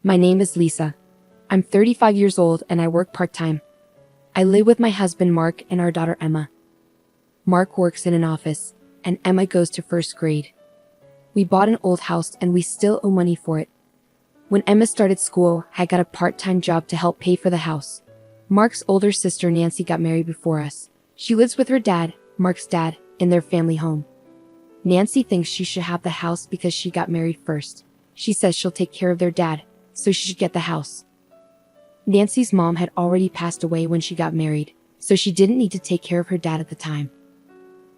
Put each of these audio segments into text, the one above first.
My name is Lisa. I'm 35 years old and I work part-time. I live with my husband Mark and our daughter Emma. Mark works in an office, and Emma goes to first grade. We bought an old house and we still owe money for it. When Emma started school, I got a part-time job to help pay for the house. Mark's older sister Nancy got married before us. She lives with her dad, Mark's dad, in their family home. Nancy thinks she should have the house because she got married first. She says she'll take care of their dad, so she should get the house. Nancy's mom had already passed away when she got married, so she didn't need to take care of her dad at the time.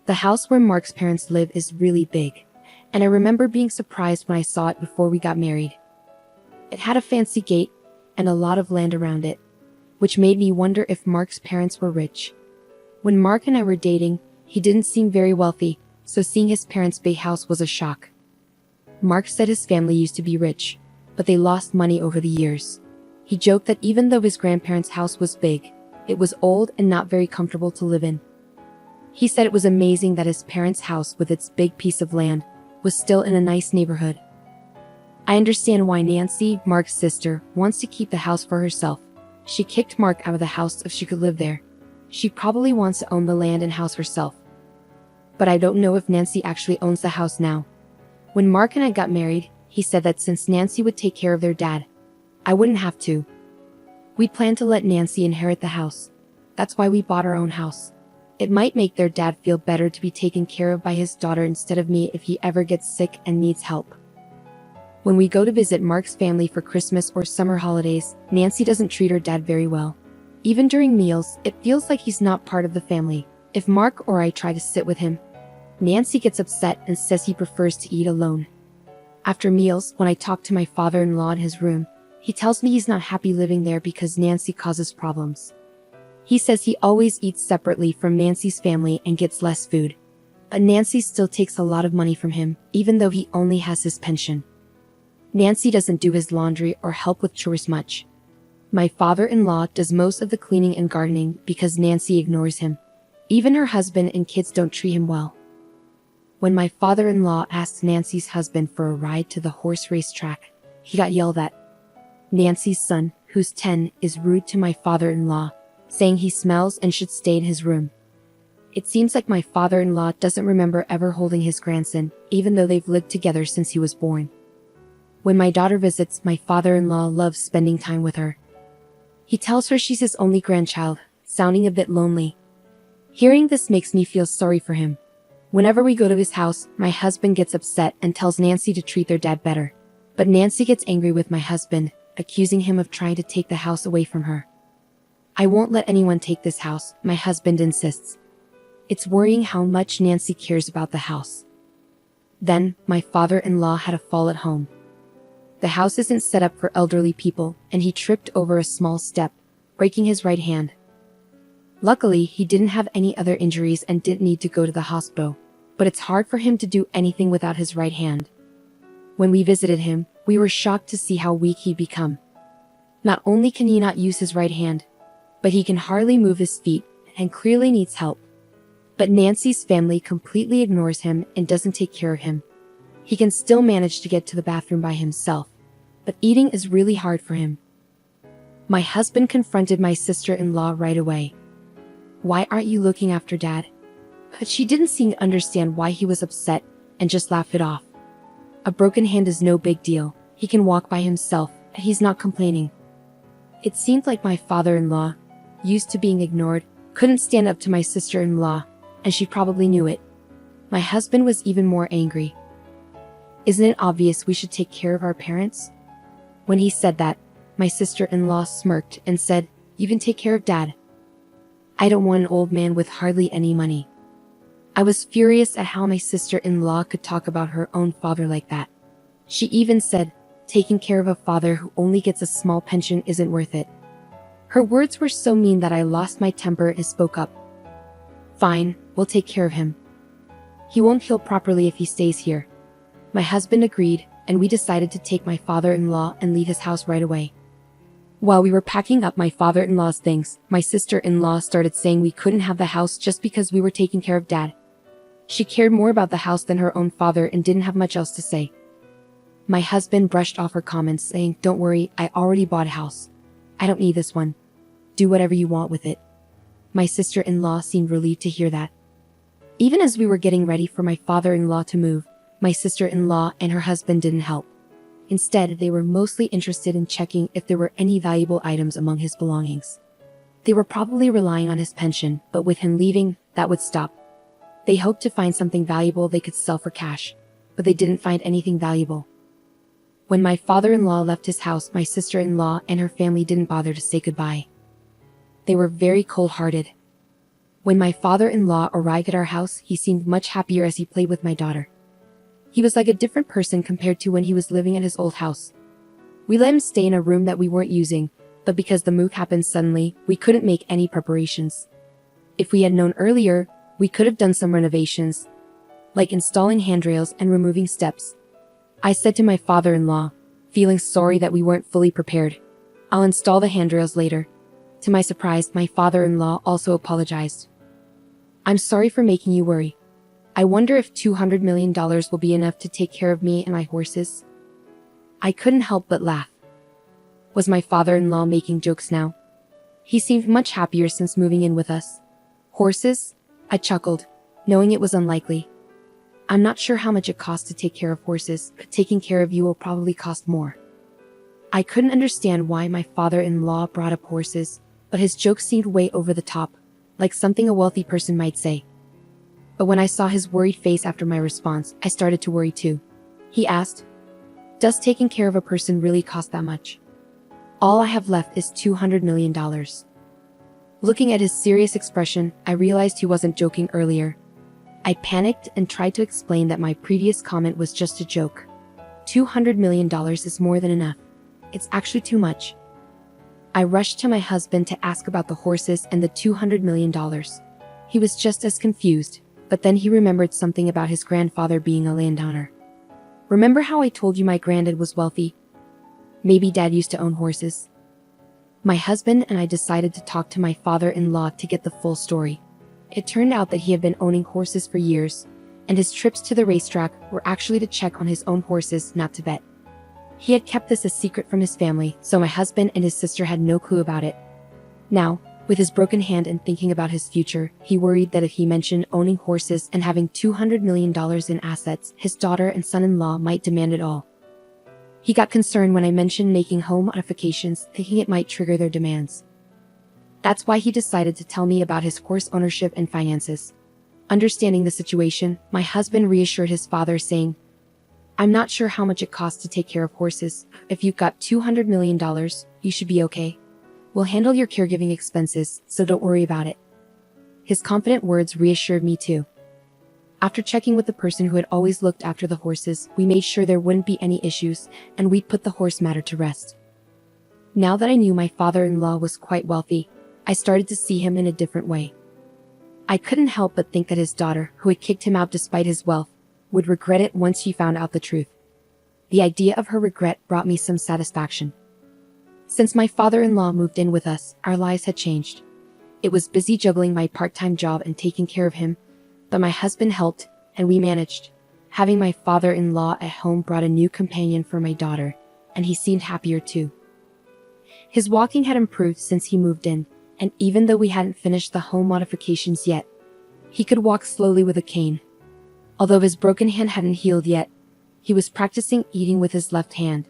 The house where Mark's parents live is really big, and I remember being surprised when I saw it before we got married. It had a fancy gate and a lot of land around it, which made me wonder if Mark's parents were rich. When Mark and I were dating, he didn't seem very wealthy, so seeing his parents' big house was a shock. Mark said his family used to be rich, but they lost money over the years. He joked that even though his grandparents' house was big, it was old and not very comfortable to live in. He said it was amazing that his parents' house with its big piece of land was still in a nice neighborhood. I understand why Nancy, Mark's sister, wants to keep the house for herself. She kicked Mark out of the house if she could live there. She probably wants to own the land and house herself. But I don't know if Nancy actually owns the house now. When Mark and I got married, he said that since Nancy would take care of their dad, I wouldn't have to. We planned to let Nancy inherit the house. That's why we bought our own house. It might make their dad feel better to be taken care of by his daughter instead of me if he ever gets sick and needs help. When we go to visit Mark's family for Christmas or summer holidays, Nancy doesn't treat her dad very well. Even during meals, it feels like he's not part of the family. If Mark or I try to sit with him, Nancy gets upset and says he prefers to eat alone. After meals, when I talk to my father-in-law in his room, he tells me he's not happy living there because Nancy causes problems. He says he always eats separately from Nancy's family and gets less food. But Nancy still takes a lot of money from him, even though he only has his pension. Nancy doesn't do his laundry or help with chores much. My father-in-law does most of the cleaning and gardening because Nancy ignores him. Even her husband and kids don't treat him well. When my father-in-law asked Nancy's husband for a ride to the horse race track, he got yelled at. Nancy's son, who's 10, is rude to my father-in-law, saying he smells and should stay in his room. It seems like my father-in-law doesn't remember ever holding his grandson, even though they've lived together since he was born. When my daughter visits, my father-in-law loves spending time with her. He tells her she's his only grandchild, sounding a bit lonely. Hearing this makes me feel sorry for him. Whenever we go to his house, my husband gets upset and tells Nancy to treat their dad better. But Nancy gets angry with my husband, accusing him of trying to take the house away from her. I won't let anyone take this house, my husband insists. It's worrying how much Nancy cares about the house. Then, my father-in-law had a fall at home. The house isn't set up for elderly people, and he tripped over a small step, breaking his right hand. Luckily, he didn't have any other injuries and didn't need to go to the hospital, but it's hard for him to do anything without his right hand. When we visited him, we were shocked to see how weak he'd become. Not only can he not use his right hand, but he can hardly move his feet and clearly needs help. But Nancy's family completely ignores him and doesn't take care of him. He can still manage to get to the bathroom by himself, but eating is really hard for him. My husband confronted my sister-in-law right away. "Why aren't you looking after Dad?" But she didn't seem to understand why he was upset and just laughed it off. A broken hand is no big deal. He can walk by himself, and he's not complaining. It seemed like my father-in-law, used to being ignored, couldn't stand up to my sister-in-law, and she probably knew it. My husband was even more angry. "Isn't it obvious we should take care of our parents?" When he said that, my sister-in-law smirked and said, "You can take care of Dad. I don't want an old man with hardly any money." I was furious at how my sister-in-law could talk about her own father like that. She even said, taking care of a father who only gets a small pension isn't worth it. Her words were so mean that I lost my temper and spoke up. "Fine, we'll take care of him. He won't heal properly if he stays here." My husband agreed, and we decided to take my father-in-law and leave his house right away. While we were packing up my father-in-law's things, my sister-in-law started saying we couldn't have the house just because we were taking care of Dad. She cared more about the house than her own father and didn't have much else to say. My husband brushed off her comments, saying, "Don't worry, I already bought a house. I don't need this one. Do whatever you want with it." My sister-in-law seemed relieved to hear that. Even as we were getting ready for my father-in-law to move, my sister-in-law and her husband didn't help. Instead, they were mostly interested in checking if there were any valuable items among his belongings. They were probably relying on his pension, but with him leaving, that would stop. They hoped to find something valuable they could sell for cash, but they didn't find anything valuable. When my father-in-law left his house, my sister-in-law and her family didn't bother to say goodbye. They were very cold-hearted. When my father-in-law arrived at our house, he seemed much happier as he played with my daughter. He was like a different person compared to when he was living at his old house. We let him stay in a room that we weren't using, but because the move happened suddenly, we couldn't make any preparations. If we had known earlier, we could have done some renovations, like installing handrails and removing steps. I said to my father-in-law, feeling sorry that we weren't fully prepared, "I'll install the handrails later." To my surprise, my father-in-law also apologized. "I'm sorry for making you worry. I wonder if $200 million will be enough to take care of me and my horses." I couldn't help but laugh. Was my father-in-law making jokes now? He seemed much happier since moving in with us. "Horses?" I chuckled, knowing it was unlikely. "I'm not sure how much it costs to take care of horses, but taking care of you will probably cost more." I couldn't understand why my father-in-law brought up horses, but his joke seemed way over the top, like something a wealthy person might say. But when I saw his worried face after my response, I started to worry too. He asked, "Does taking care of a person really cost that much?" "All I have left is $200 million. Looking at his serious expression, I realized he wasn't joking earlier. I panicked and tried to explain that my previous comment was just a joke. $200 million is more than enough. It's actually too much. I rushed to my husband to ask about the horses and the $200 million. He was just as confused, but then he remembered something about his grandfather being a landowner. "Remember how I told you my granddad was wealthy? Maybe Dad used to own horses." My husband and I decided to talk to my father-in-law to get the full story. It turned out that he had been owning horses for years, and his trips to the racetrack were actually to check on his own horses, not to bet. He had kept this a secret from his family, so my husband and his sister had no clue about it. Now, with his broken hand and thinking about his future, he worried that if he mentioned owning horses and having $200 million in assets, his daughter and son-in-law might demand it all. He got concerned when I mentioned making home modifications, thinking it might trigger their demands. That's why he decided to tell me about his horse ownership and finances. Understanding the situation, my husband reassured his father, saying, "I'm not sure how much it costs to take care of horses. If you've got $200 million, you should be okay. We'll handle your caregiving expenses, so don't worry about it." His confident words reassured me too. After checking with the person who had always looked after the horses, we made sure there wouldn't be any issues, and we'd put the horse matter to rest. Now that I knew my father-in-law was quite wealthy, I started to see him in a different way. I couldn't help but think that his daughter, who had kicked him out despite his wealth, would regret it once she found out the truth. The idea of her regret brought me some satisfaction. Since my father-in-law moved in with us, our lives had changed. It was busy juggling my part-time job and taking care of him, but my husband helped, and we managed. Having my father-in-law at home brought a new companion for my daughter, and he seemed happier too. His walking had improved since he moved in, and even though we hadn't finished the home modifications yet, he could walk slowly with a cane. Although his broken hand hadn't healed yet, he was practicing eating with his left hand.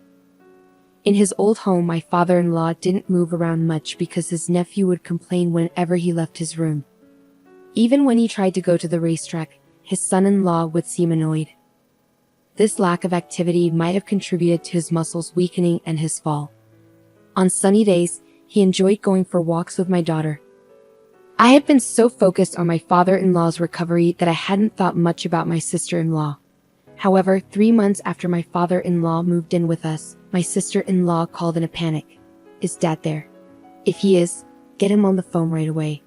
In his old home, my father-in-law didn't move around much because his nephew would complain whenever he left his room. Even when he tried to go to the racetrack, his son-in-law would seem annoyed. This lack of activity might have contributed to his muscles weakening and his fall. On sunny days, he enjoyed going for walks with my daughter. I had been so focused on my father-in-law's recovery that I hadn't thought much about my sister-in-law. However, 3 months after my father-in-law moved in with us, my sister-in-law called in a panic. "Is Dad there? If he is, get him on the phone right away."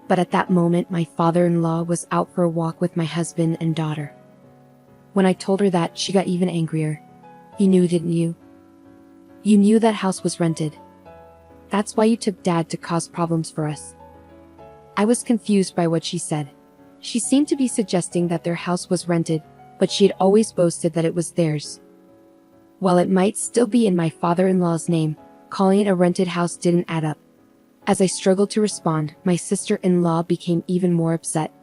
But at that moment, my father-in-law was out for a walk with my husband and daughter. When I told her that, she got even angrier. "You knew, didn't you? You knew that house was rented. That's why you took Dad to cause problems for us." I was confused by what she said. She seemed to be suggesting that their house was rented, but she had always boasted that it was theirs. While it might still be in my father-in-law's name, calling it a rented house didn't add up. As I struggled to respond, my sister-in-law became even more upset.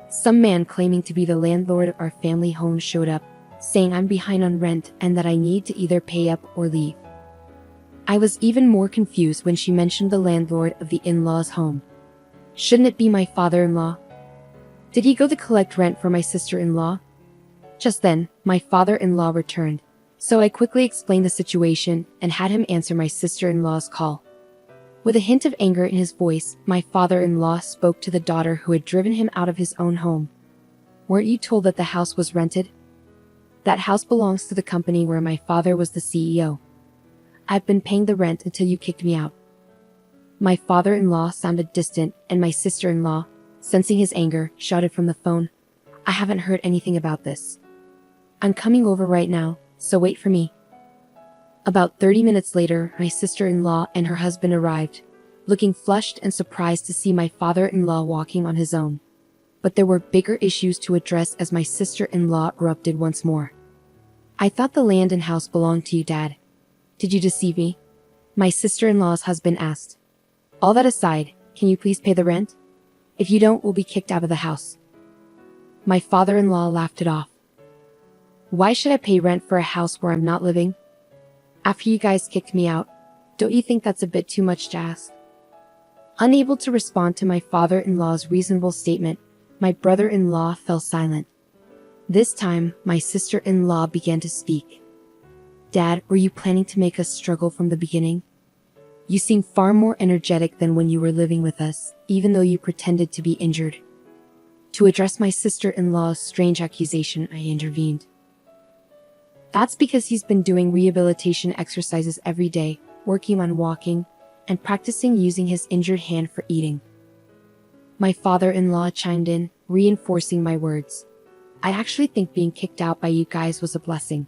Some man claiming to be the landlord of our family home showed up, saying I'm behind on rent and that I need to either pay up or leave. I was even more confused when she mentioned the landlord of the in-laws' home. Shouldn't it be my father-in-law? Did he go to collect rent for my sister-in-law? Just then, my father-in-law returned, so I quickly explained the situation and had him answer my sister-in-law's call. With a hint of anger in his voice, my father-in-law spoke to the daughter who had driven him out of his own home. Weren't you told that the house was rented? That house belongs to the company where my father was the CEO. I've been paying the rent until you kicked me out. My father-in-law sounded distant, and my sister-in-law, sensing his anger, shouted from the phone, I haven't heard anything about this. I'm coming over right now, so wait for me. About 30 minutes later, my sister-in-law and her husband arrived, looking flushed and surprised to see my father-in-law walking on his own. But there were bigger issues to address as my sister-in-law erupted once more. I thought the land and house belonged to you, Dad. Did you deceive me? My sister-in-law's husband asked. All that aside, can you please pay the rent? If you don't, we'll be kicked out of the house. My father-in-law laughed it off. Why should I pay rent for a house where I'm not living? After you guys kicked me out, don't you think that's a bit too much to ask? Unable to respond to my father-in-law's reasonable statement, my brother-in-law fell silent. This time, my sister-in-law began to speak. Dad, were you planning to make us struggle from the beginning? You seem far more energetic than when you were living with us, even though you pretended to be injured. To address my sister-in-law's strange accusation, I intervened. That's because he's been doing rehabilitation exercises every day, working on walking, and practicing using his injured hand for eating. My father-in-law chimed in, reinforcing my words. I actually think being kicked out by you guys was a blessing.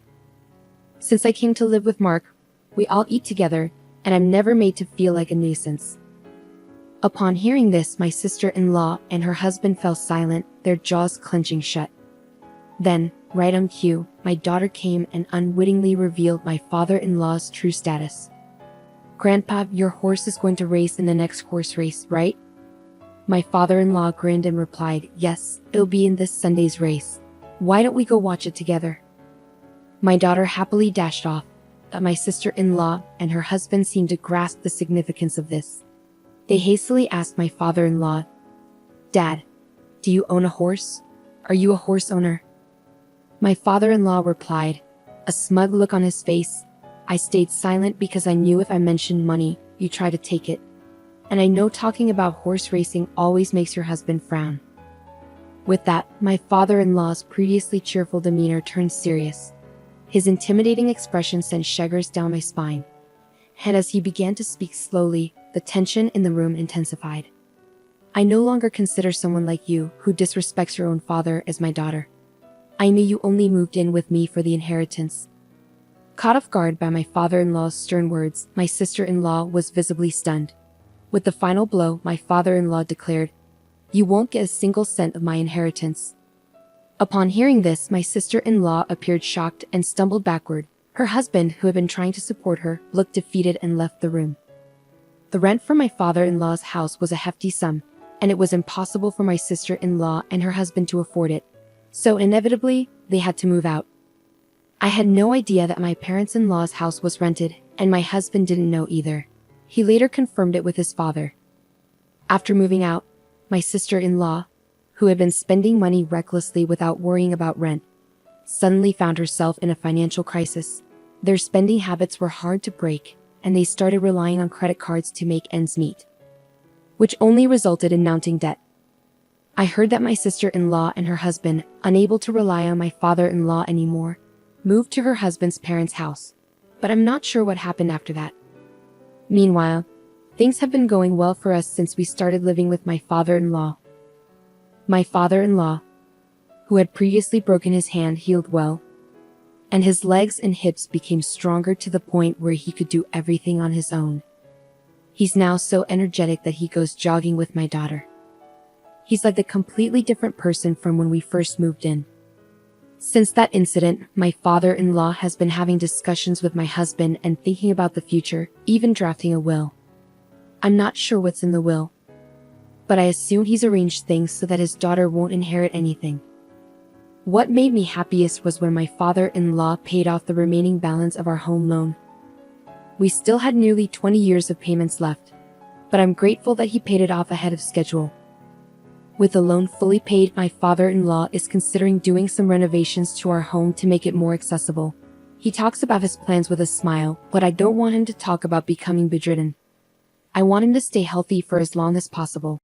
Since I came to live with Mark, we all eat together, and I'm never made to feel like a nuisance. Upon hearing this, my sister-in-law and her husband fell silent, their jaws clenching shut. Then, right on cue, my daughter came and unwittingly revealed my father-in-law's true status. Grandpa, your horse is going to race in the next horse race, right? My father-in-law grinned and replied, yes, it'll be in this Sunday's race. Why don't we go watch it together? My daughter happily dashed off, but my sister-in-law and her husband seemed to grasp the significance of this. They hastily asked my father-in-law, Dad, do you own a horse? Are you a horse owner? My father-in-law replied, a smug look on his face. I stayed silent because I knew if I mentioned money, you'd try to take it. And I know talking about horse racing always makes your husband frown. With that, my father-in-law's previously cheerful demeanor turned serious. His intimidating expression sent shivers down my spine. And as he began to speak slowly, the tension in the room intensified. I no longer consider someone like you, who disrespects your own father, as my daughter. I knew you only moved in with me for the inheritance. Caught off guard by my father-in-law's stern words, my sister-in-law was visibly stunned. With the final blow, my father-in-law declared, you won't get a single cent of my inheritance. Upon hearing this, my sister-in-law appeared shocked and stumbled backward. Her husband, who had been trying to support her, looked defeated and left the room. The rent for my father-in-law's house was a hefty sum, and it was impossible for my sister-in-law and her husband to afford it. So inevitably, they had to move out. I had no idea that my parents-in-law's house was rented, and my husband didn't know either. He later confirmed it with his father. After moving out, my sister-in-law, who had been spending money recklessly without worrying about rent, suddenly found herself in a financial crisis. Their spending habits were hard to break, and they started relying on credit cards to make ends meet, which only resulted in mounting debt. I heard that my sister-in-law and her husband, unable to rely on my father-in-law anymore, moved to her husband's parents' house, but I'm not sure what happened after that. Meanwhile, things have been going well for us since we started living with my father-in-law. My father-in-law, who had previously broken his hand, healed well, and his legs and hips became stronger to the point where he could do everything on his own. He's now so energetic that he goes jogging with my daughter. He's like a completely different person from when we first moved in. Since that incident, my father-in-law has been having discussions with my husband and thinking about the future, even drafting a will. I'm not sure what's in the will, but I assume he's arranged things so that his daughter won't inherit anything. What made me happiest was when my father-in-law paid off the remaining balance of our home loan. We still had nearly 20 years of payments left, but I'm grateful that he paid it off ahead of schedule. With the loan fully paid, my father-in-law is considering doing some renovations to our home to make it more accessible. He talks about his plans with a smile, but I don't want him to talk about becoming bedridden. I want him to stay healthy for as long as possible.